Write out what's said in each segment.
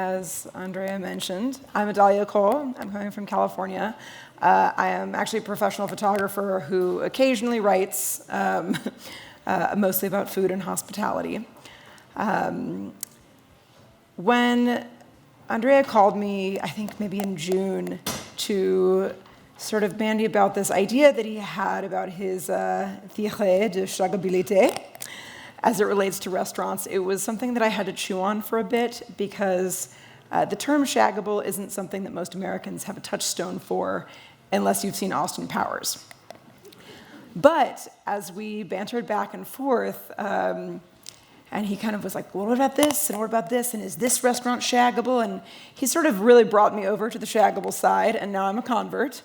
as Andrea mentioned. I'm Adahlia Cole. I'm coming from California. I am actually a professional photographer who occasionally writes, mostly about food and hospitality. When Andrea called me, I think maybe in June, to sort of bandy about this idea that he had about his théorie de shaggabilité as it relates to restaurants, it was something that I had to chew on for a bit because the term shaggable isn't something that most Americans have a touchstone for unless you've seen Austin Powers. But as we bantered back and forth, and he kind of was like, well, what about this, and what about this, and is this restaurant shaggable? And he sort of really brought me over to the shaggable side, and now I'm a convert,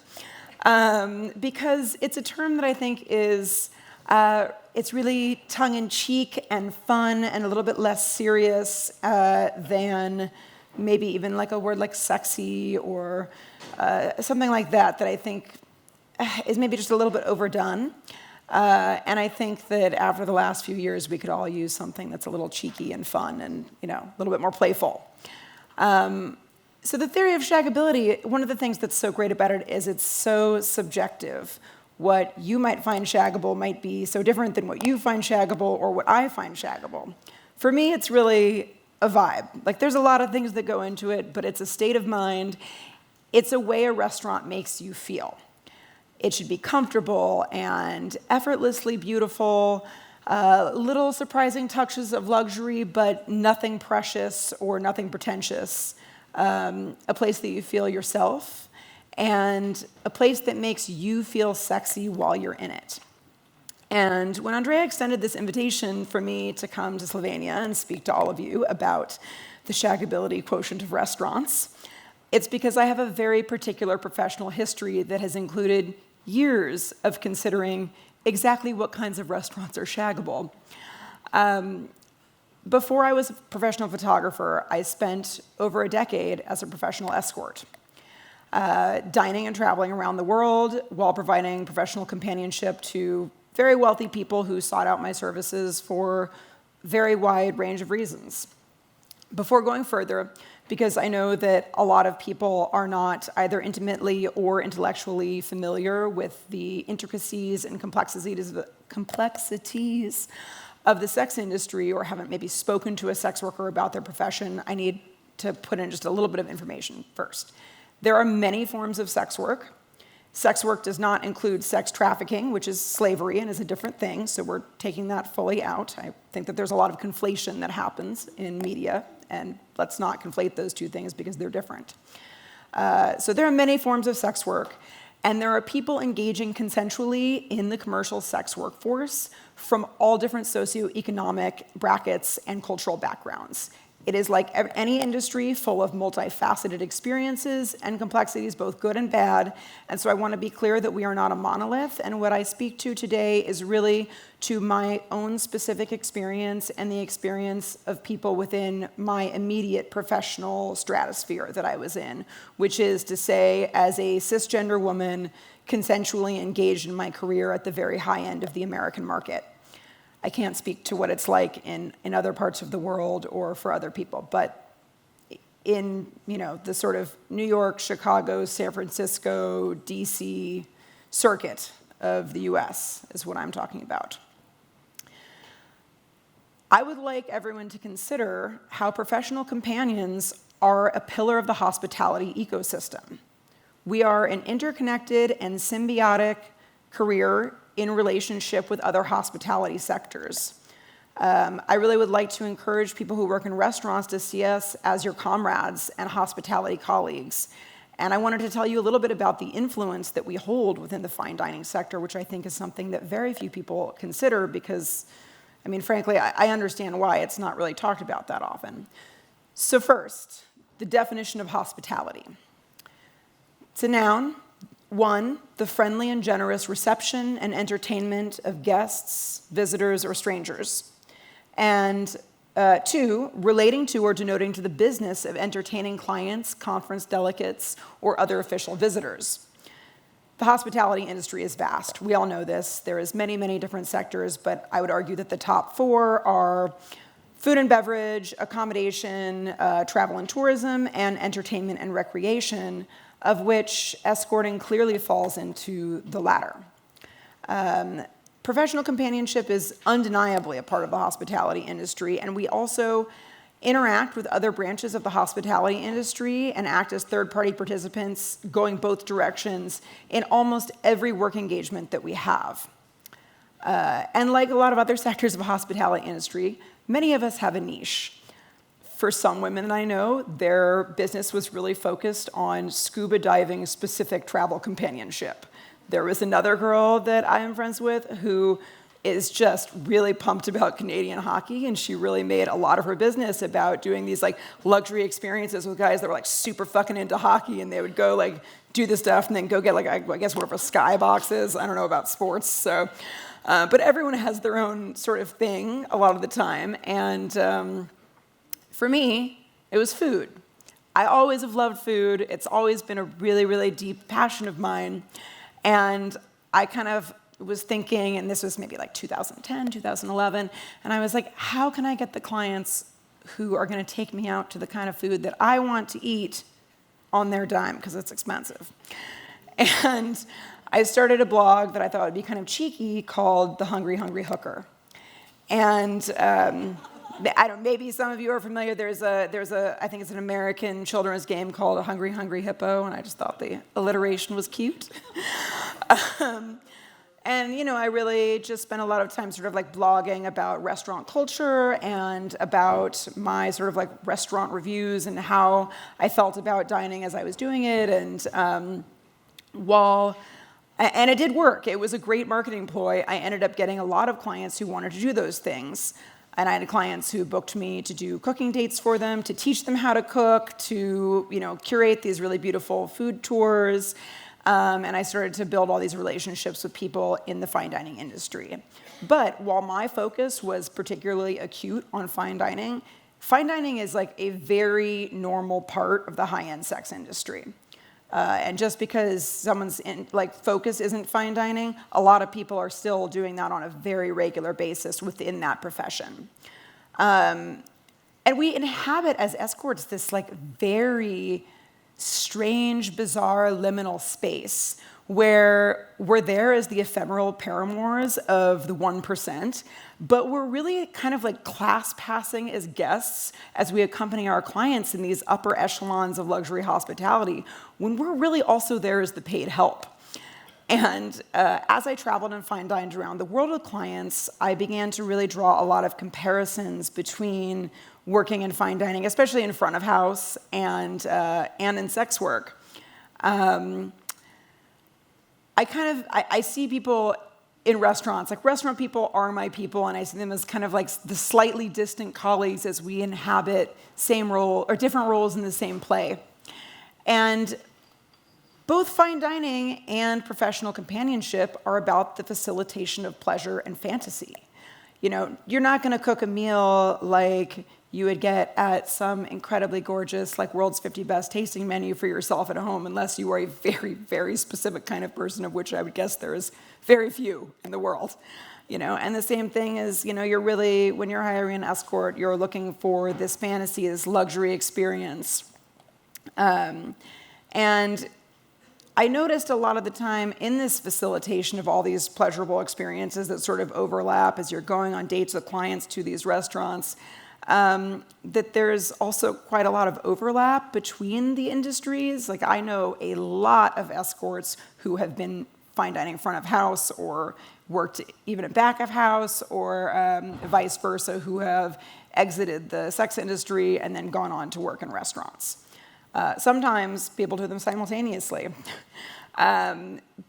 because it's a term that I think is, it's really tongue-in-cheek and fun and a little bit less serious than maybe even like a word like sexy or something like that I think is maybe just a little bit overdone. And I think that after the last few years, we could all use something that's a little cheeky and fun and, a little bit more playful. So the theory of shaggability, one of the things that's so great about it is it's so subjective. What you might find shaggable might be so different than what you find shaggable or what I find shaggable. For me, it's really a vibe. Like, there's a lot of things that go into it, but it's a state of mind. It's a way a restaurant makes you feel. It should be comfortable and effortlessly beautiful, little surprising touches of luxury, but nothing precious or nothing pretentious. A place that you feel yourself, and a place that makes you feel sexy while you're in it. And when Andrea extended this invitation for me to come to Slovenia and speak to all of you about the shaggability quotient of restaurants, it's because I have a very particular professional history that has included years of considering exactly what kinds of restaurants are shaggable. Before I was a professional photographer, I spent over a decade as a professional escort, dining and traveling around the world while providing professional companionship to very wealthy people who sought out my services for a very wide range of reasons. Before going further, because I know that a lot of people are not either intimately or intellectually familiar with the intricacies and complexities of the sex industry, or haven't maybe spoken to a sex worker about their profession, I need to put in just a little bit of information first. There are many forms of sex work. Sex work does not include sex trafficking, which is slavery and is a different thing, so we're taking that fully out. I think that there's a lot of conflation that happens in media, and let's not conflate those two things because they're different. So there are many forms of sex work, and there are people engaging consensually in the commercial sex workforce from all different socioeconomic brackets and cultural backgrounds. It is like any industry full of multifaceted experiences and complexities, both good and bad. And so I want to be clear that we are not a monolith. And what I speak to today is really to my own specific experience and the experience of people within my immediate professional stratosphere that I was in, which is to say, as a cisgender woman, consensually engaged in my career at the very high end of the American market. I can't speak to what it's like in other parts of the world or for other people, but in the sort of New York, Chicago, San Francisco, DC circuit of the US is what I'm talking about. I would like everyone to consider how professional companions are a pillar of the hospitality ecosystem. We are an interconnected and symbiotic career in relationship with other hospitality sectors. I really would like to encourage people who work in restaurants to see us as your comrades and hospitality colleagues. And I wanted to tell you a little bit about the influence that we hold within the fine dining sector, which I think is something that very few people consider because, frankly, I understand why it's not really talked about that often. So first, the definition of hospitality. It's a noun. 1, the friendly and generous reception and entertainment of guests, visitors, or strangers. And 2, relating to or denoting to the business of entertaining clients, conference delegates, or other official visitors. The hospitality industry is vast. We all know this. There is many, many different sectors, but I would argue that the top 4 are food and beverage, accommodation, travel and tourism, and entertainment and recreation, of which escorting clearly falls into the latter. Professional companionship is undeniably a part of the hospitality industry, and we also interact with other branches of the hospitality industry and act as third-party participants going both directions in almost every work engagement that we have. And like a lot of other sectors of the hospitality industry, many of us have a niche. For some women I know, their business was really focused on scuba diving specific travel companionship. There was another girl that I am friends with who is just really pumped about Canadian hockey, and she really made a lot of her business about doing these like luxury experiences with guys that were like super fucking into hockey, and they would go like do the stuff and then go get like, I guess whatever skybox is. I don't know about sports, so. But everyone has their own sort of thing a lot of the time, and for me, it was food. I always have loved food. It's always been a really, really deep passion of mine, and I kind of was thinking, and this was maybe like 2010, 2011, and I was like, how can I get the clients who are going to take me out to the kind of food that I want to eat on their dime, because it's expensive? And I started a blog that I thought would be kind of cheeky called The Hungry Hungry Hooker. And maybe some of you are familiar, there's a, I think it's an American children's game called A Hungry Hungry Hippo, and I just thought the alliteration was cute. And, you know, I really just spent a lot of time sort of like blogging about restaurant culture and about my sort of like restaurant reviews and how I felt about dining as I was doing it. And and it did work. It was a great marketing ploy. I ended up getting a lot of clients who wanted to do those things. And I had clients who booked me to do cooking dates for them, to teach them how to cook, to, you know, curate these really beautiful food tours. And I started to build all these relationships with people in the fine dining industry. But while my focus was particularly acute on fine dining is like a very normal part of the high-end sex industry. And just because someone's focus isn't fine dining, a lot of people are still doing that on a very regular basis within that profession. And we inhabit as escorts this like very strange, bizarre, liminal space where we're there as the ephemeral paramours of the 1%, but we're really kind of like class passing as guests as we accompany our clients in these upper echelons of luxury hospitality, when we're really also there as the paid help. And as I traveled and fine dined around the world with clients, I began to really draw a lot of comparisons between working in fine dining, especially in front of house and in sex work. I see people in restaurants, like restaurant people are my people, and I see them as kind of like the slightly distant colleagues as we inhabit same role or different roles in the same play. And both fine dining and professional companionship are about the facilitation of pleasure and fantasy. You know, you're not going to cook a meal like you would get at some incredibly gorgeous, like world's 50 best tasting menu for yourself at home, unless you are a very, very specific kind of person, of which I would guess there is very few in the world. You know, and the same thing is, you know, you're really, when you're hiring an escort, you're looking for this fantasy, this luxury experience. And I noticed a lot of the time in this facilitation of all these pleasurable experiences that sort of overlap as you're going on dates with clients to these restaurants, that there's also quite a lot of overlap between the industries. Like, I know a lot of escorts who have been fine dining front of house or worked even at back of house, or vice versa, who have exited the sex industry and then gone on to work in restaurants. Sometimes people do them simultaneously.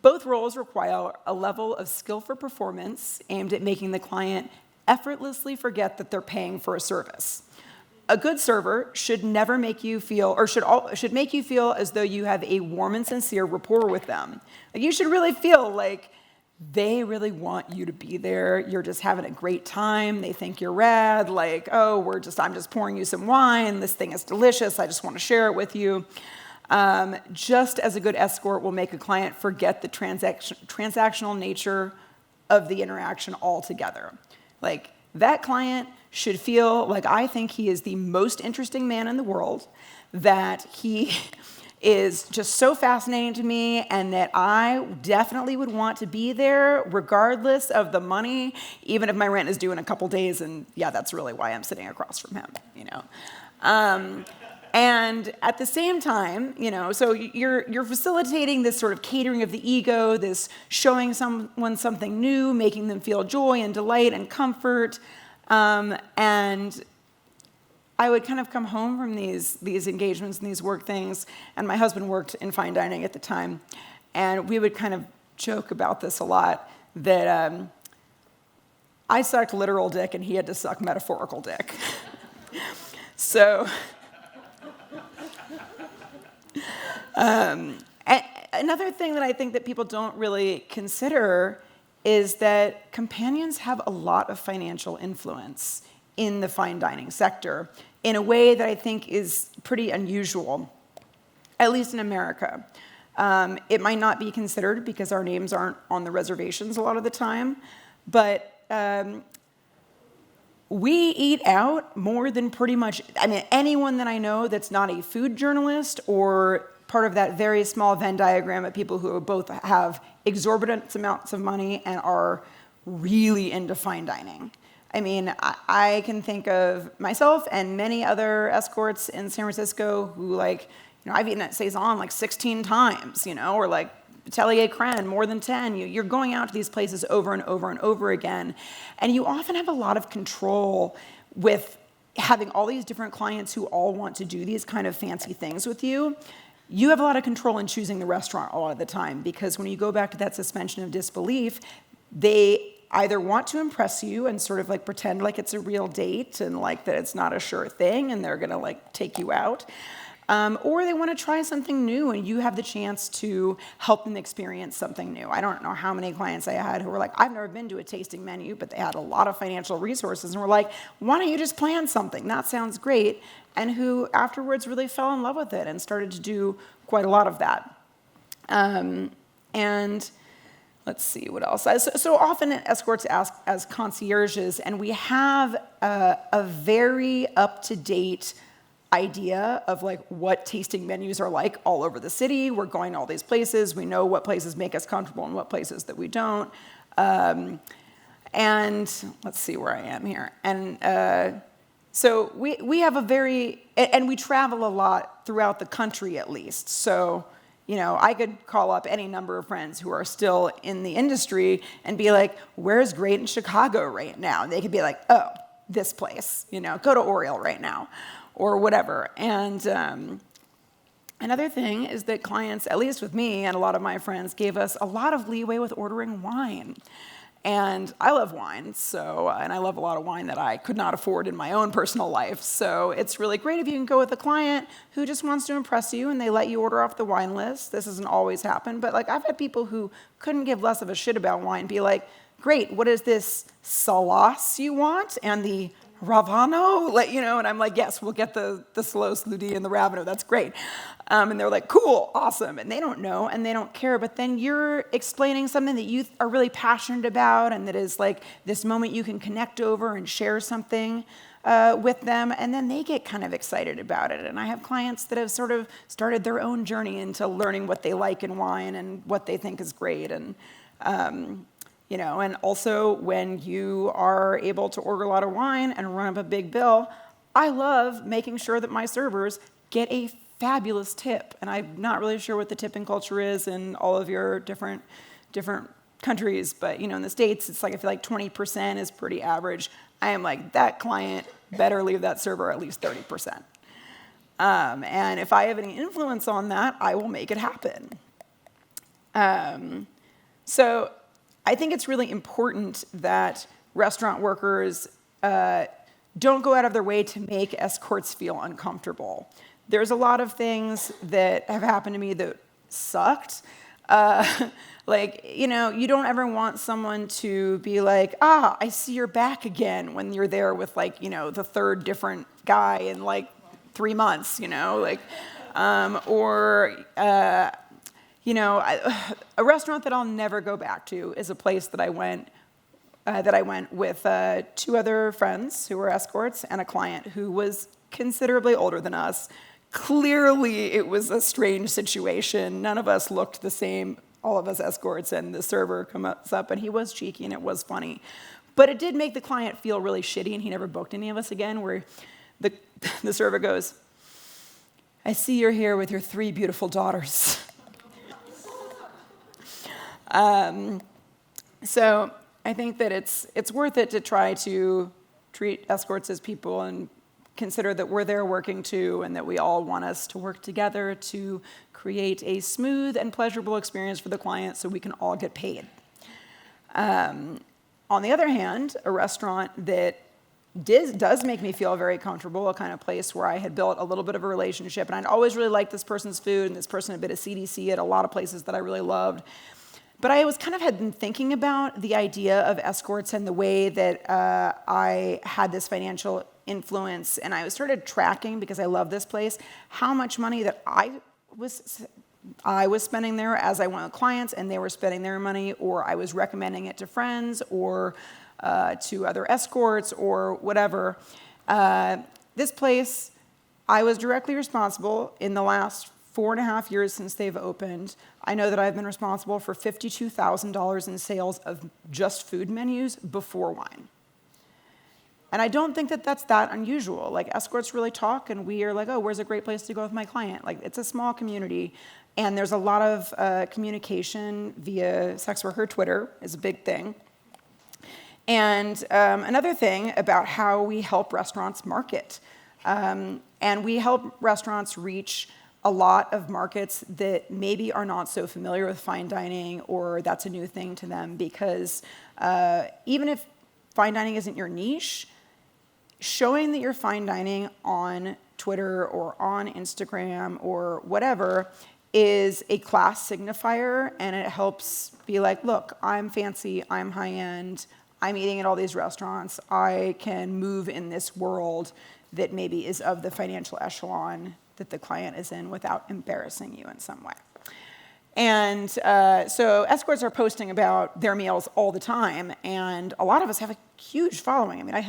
Both roles require a level of skill for performance aimed at making the client effortlessly forget that they're paying for a service. A good server should never make you feel, or should make you feel as though you have a warm and sincere rapport with them. Like, you should really feel like they really want you to be there. You're just having a great time. They think you're rad. Like, oh, I'm just pouring you some wine. This thing is delicious. I just want to share it with you. Just as a good escort will make a client forget the transactional nature of the interaction altogether. Like, that client should feel like I think he is the most interesting man in the world, that he is just so fascinating to me, and that I definitely would want to be there regardless of the money, even if my rent is due in a couple days, and yeah, that's really why I'm sitting across from him, you know. And at the same time, you know, so you're facilitating this sort of catering of the ego, this showing someone something new, making them feel joy and delight and comfort, and I would kind of come home from these engagements and these work things, and my husband worked in fine dining at the time, and we would kind of joke about this a lot, that I sucked literal dick and he had to suck metaphorical dick. So, another thing that I think that people don't really consider is that companions have a lot of financial influence in the fine dining sector in a way that I think is pretty unusual, at least in America. It might not be considered because our names aren't on the reservations a lot of the time, but we eat out more than pretty much, I mean, anyone that I know that's not a food journalist or part of that very small Venn diagram of people who both have exorbitant amounts of money and are really into fine dining. I mean, I can think of myself and many other escorts in San Francisco who, like, you know, I've eaten at Saison like 16 times, you know, or like Atelier Cren more than 10. You're going out to these places over and over and over again. And you often have a lot of control with having all these different clients who all want to do these kind of fancy things with you. You have a lot of control in choosing the restaurant a lot of the time, because when you go back to that suspension of disbelief, they either want to impress you and sort of like pretend like it's a real date and like that it's not a sure thing and they're gonna like take you out, or they want to try something new and you have the chance to help them experience something new. I don't know how many clients I had who were like, I've never been to a tasting menu, but they had a lot of financial resources and were like, why don't you just plan something? That sounds great. And who afterwards really fell in love with it and started to do quite a lot of that. And let's see, what else? So often escorts ask as concierges, and we have a very up-to-date idea of like what tasting menus are like all over the city. We're going to all these places. We know what places make us comfortable and what places that we don't. And let's see where I am here. And so we have a very, and we travel a lot throughout the country at least. So, you know, I could call up any number of friends who are still in the industry and be like, where's great in Chicago right now? And they could be like, oh, this place, you know, go to Oriole right now, or whatever. And another thing is that clients, at least with me and a lot of my friends, gave us a lot of leeway with ordering wine. And I love wine, so, and I love a lot of wine that I could not afford in my own personal life. So it's really great if you can go with a client who just wants to impress you and they let you order off the wine list. This doesn't always happen, but like I've had people who couldn't give less of a shit about wine be like, great, what is this Salas you want? And the Ravano, like, you know, and I'm like, yes, we'll get the Salos Ludi and the Ravano, that's great. And they're like, cool, awesome. And they don't know and they don't care, but then you're explaining something that you are really passionate about and that is like this moment you can connect over and share something with them, and then they get kind of excited about it. And I have clients that have sort of started their own journey into learning what they like in wine and what they think is great. And you know, and also when you are able to order a lot of wine and run up a big bill, I love making sure that my servers get a fabulous tip. And I'm not really sure what the tipping culture is in all of your different countries, but you know, in the States, it's like I feel like 20% is pretty average. I am like, that client better leave that server at least 30%. And if I have any influence on that, I will make it happen. So I think it's really important that restaurant workers don't go out of their way to make escorts feel uncomfortable. There's a lot of things that have happened to me that sucked. Like, you know, you don't ever want someone to be like, I see you're back again when you're there with like, you know, the third different guy in like 3 months, you know, like, you know, a restaurant that I'll never go back to is a place that I went that I went with 2 other friends who were escorts and a client who was considerably older than us. Clearly, it was a strange situation. None of us looked the same, all of us escorts, and the server comes up, and he was cheeky, and it was funny. But it did make the client feel really shitty, and he never booked any of us again, where the server goes, "I see you're here with your 3 beautiful daughters." So I think that it's worth it to try to treat escorts as people and consider that we're there working too, and that we all want us to work together to create a smooth and pleasurable experience for the client so we can all get paid. On the other hand, a restaurant that does make me feel very comfortable, a kind of place where I had built a little bit of a relationship, and I'd always really liked this person's food, and this person had been a CDC at a lot of places that I really loved. But I had been thinking about the idea of escorts and the way that I had this financial influence, and I started tracking, because I love this place, how much money that I was spending there as I went with clients, and they were spending their money, or I was recommending it to friends, or to other escorts, or whatever. This place, I was directly responsible in the last 4.5 years since they've opened. I know that I've been responsible for $52,000 in sales of just food menus before wine. And I don't think that that's that unusual. Like, escorts really talk, and we are like, oh, where's a great place to go with my client? Like, it's a small community, and there's a lot of communication via sex worker Twitter is a big thing. And another thing about how we help restaurants market. And we help restaurants reach a lot of markets that maybe are not so familiar with fine dining, or that's a new thing to them, because even if fine dining isn't your niche, showing that you're fine dining on Twitter or on Instagram or whatever is a class signifier, and it helps be like, look, I'm fancy, I'm high-end, I'm eating at all these restaurants, I can move in this world that maybe is of the financial echelon that the client is in without embarrassing you in some way. And so escorts are posting about their meals all the time, and a lot of us have a huge following. I mean, I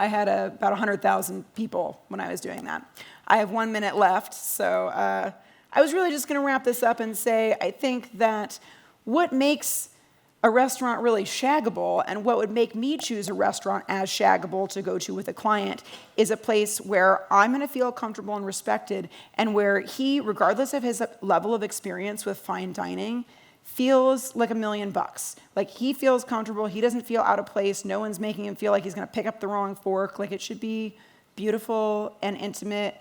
had about 100,000 people when I was doing that. I have 1 minute left, so I was really just going to wrap this up and say, I think that what makes a restaurant really shaggable, and what would make me choose a restaurant as shaggable to go to with a client, is a place where I'm going to feel comfortable and respected, and where he, regardless of his level of experience with fine dining, feels like $1 million. Like, he feels comfortable, he doesn't feel out of place, no one's making him feel like he's going to pick up the wrong fork. Like, it should be beautiful and intimate,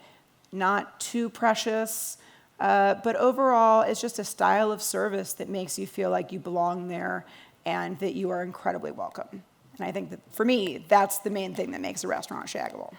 not too precious. But overall, it's just a style of service that makes you feel like you belong there and that you are incredibly welcome. And I think that, for me, that's the main thing that makes a restaurant shaggable.